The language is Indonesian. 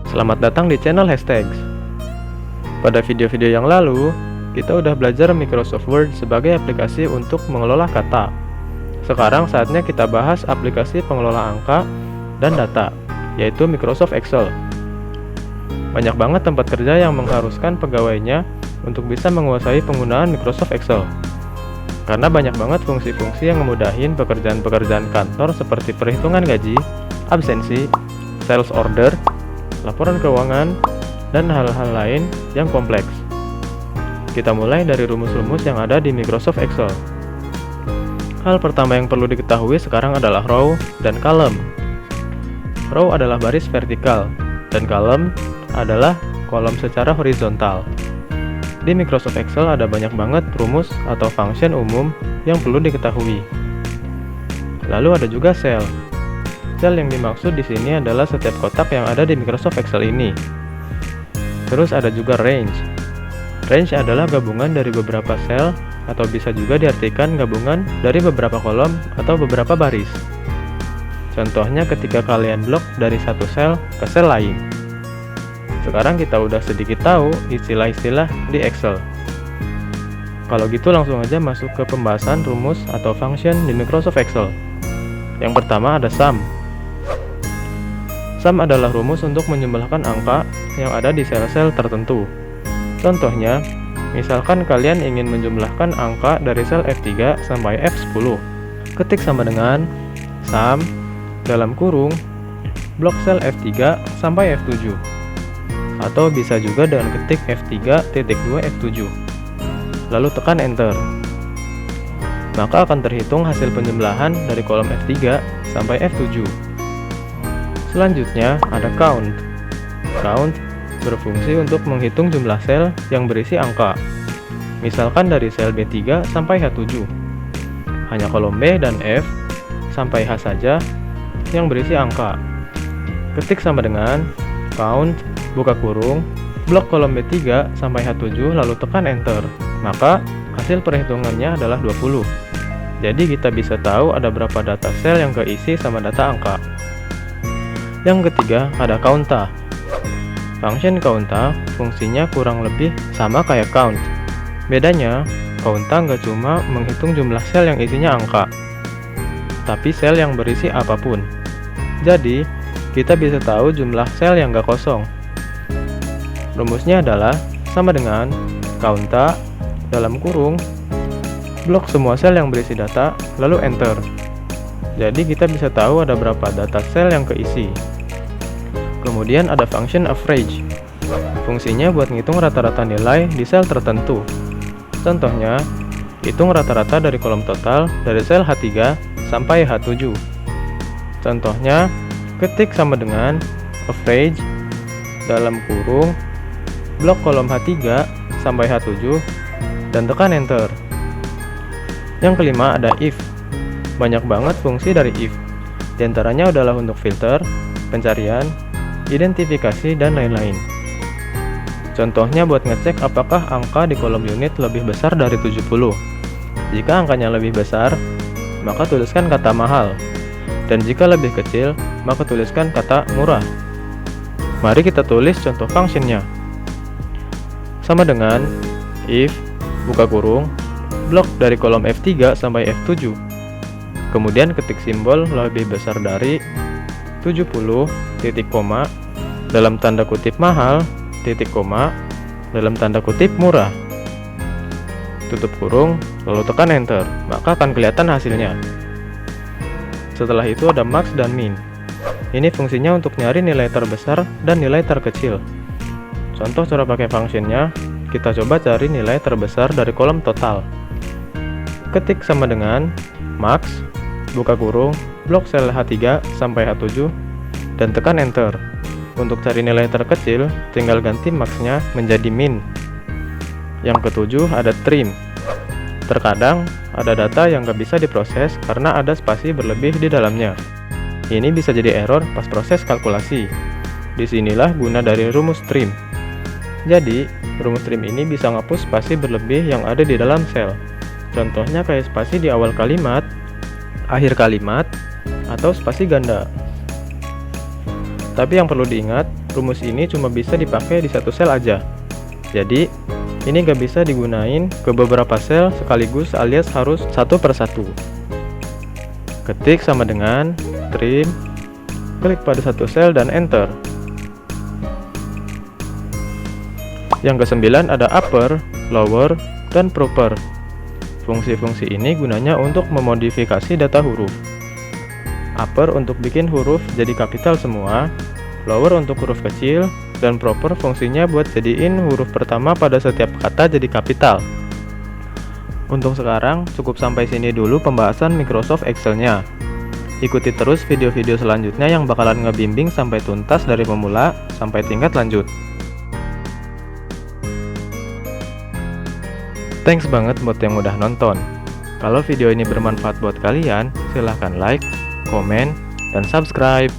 Selamat datang di channel Hashtags. Pada video-video yang lalu, kita udah belajar Microsoft Word sebagai aplikasi untuk mengelola kata. Sekarang saatnya kita bahas aplikasi pengelola angka dan data, yaitu Microsoft Excel. Banyak banget tempat kerja yang mengharuskan pegawainya untuk bisa menguasai penggunaan Microsoft Excel. Karena banyak banget fungsi-fungsi yang memudahin pekerjaan-pekerjaan kantor seperti perhitungan gaji, absensi, sales order, laporan keuangan, dan hal-hal lain yang kompleks. Kita mulai dari rumus-rumus yang ada di Microsoft Excel. Hal pertama yang perlu diketahui sekarang adalah row dan column. Row adalah baris vertikal, dan column adalah kolom secara horizontal. Di Microsoft Excel ada banyak banget rumus atau function umum yang perlu diketahui. Lalu ada juga cell. Cell yang dimaksud di sini adalah setiap kotak yang ada di Microsoft Excel ini. Terus ada juga range. Range adalah gabungan dari beberapa sel atau bisa juga diartikan gabungan dari beberapa kolom atau beberapa baris. Contohnya ketika kalian blok dari satu sel ke sel lain. Sekarang kita udah sedikit tahu istilah-istilah di Excel. Kalau gitu langsung aja masuk ke pembahasan rumus atau function di Microsoft Excel. Yang pertama ada sum. Sum adalah rumus untuk menjumlahkan angka yang ada di sel-sel tertentu. Contohnya, misalkan kalian ingin menjumlahkan angka dari sel F3 sampai F10. Ketik sama dengan sum dalam kurung blok sel F3 sampai F7. Atau bisa juga dengan ketik F3.2 F7. Lalu tekan enter. Maka akan terhitung hasil penjumlahan dari kolom F3 sampai F7. Selanjutnya ada count. Count berfungsi untuk menghitung jumlah sel yang berisi angka. Misalkan dari sel B3 sampai H7. Hanya kolom B dan F sampai H saja yang berisi angka. Ketik sama dengan count buka kurung blok kolom B3 sampai H7 lalu tekan enter. Maka hasil perhitungannya adalah 20. Jadi kita bisa tahu ada berapa data sel yang keisi sama data angka. Yang ketiga ada counta. Function counta fungsinya kurang lebih sama kayak count. Bedanya, counta nggak cuma menghitung jumlah sel yang isinya angka, tapi sel yang berisi apapun. Jadi, kita bisa tahu jumlah sel yang nggak kosong. Rumusnya adalah sama dengan counta dalam kurung blok semua sel yang berisi data, lalu enter. Jadi kita bisa tahu ada berapa data sel yang keisi. Kemudian ada function average. Fungsinya buat ngitung rata-rata nilai di sel tertentu. Contohnya, hitung rata-rata dari kolom total dari sel H3 sampai H7. Contohnya, ketik sama dengan average dalam kurung blok kolom H3 sampai H7 dan tekan enter. Yang kelima ada if. Banyak banget fungsi dari if. Di antaranya adalah untuk filter, pencarian, identifikasi, dan lain-lain. Contohnya buat ngecek apakah angka di kolom unit lebih besar dari 70. Jika angkanya lebih besar, maka tuliskan kata mahal. Dan jika lebih kecil, maka tuliskan kata murah. Mari kita tulis contoh functionnya. Sama dengan if buka kurung blok dari kolom F3 sampai F7. Kemudian ketik simbol lebih besar dari 70 titik koma dalam tanda kutip mahal titik koma dalam tanda kutip murah. Tutup kurung lalu tekan enter, maka akan kelihatan hasilnya. Setelah itu ada max dan min. Ini fungsinya untuk nyari nilai terbesar dan nilai terkecil. Contoh cara pakai functionnya, kita coba cari nilai terbesar dari kolom total. Ketik sama dengan max buka kurung blok sel H3 sampai H7 dan tekan enter. Untuk cari nilai terkecil, tinggal ganti max-nya menjadi min. Yang ketujuh ada trim. Terkadang ada data yang nggak bisa diproses karena ada spasi berlebih di dalamnya. Ini bisa jadi error pas proses kalkulasi. Disinilah guna dari rumus trim. Jadi, rumus trim ini bisa ngapus spasi berlebih yang ada di dalam sel. Contohnya kayak spasi di awal kalimat, akhir kalimat, atau spasi ganda. Tapi yang perlu diingat, rumus ini cuma bisa dipakai di satu sel aja. Jadi, ini nggak bisa digunain ke beberapa sel sekaligus alias harus satu per satu. Ketik sama dengan trim, klik pada satu sel dan enter. Yang ke-9 ada upper, lower, dan proper. Fungsi-fungsi ini gunanya untuk memodifikasi data huruf. Upper untuk bikin huruf jadi kapital semua, lower untuk huruf kecil, dan proper fungsinya buat jadiin huruf pertama pada setiap kata jadi kapital. Untuk sekarang, cukup sampai sini dulu pembahasan Microsoft Excel-nya. Ikuti terus video-video selanjutnya yang bakalan ngebimbing sampai tuntas dari pemula sampai tingkat lanjut. Thanks banget buat yang udah nonton. Kalau video ini bermanfaat buat kalian, silahkan like, komen, dan subscribe.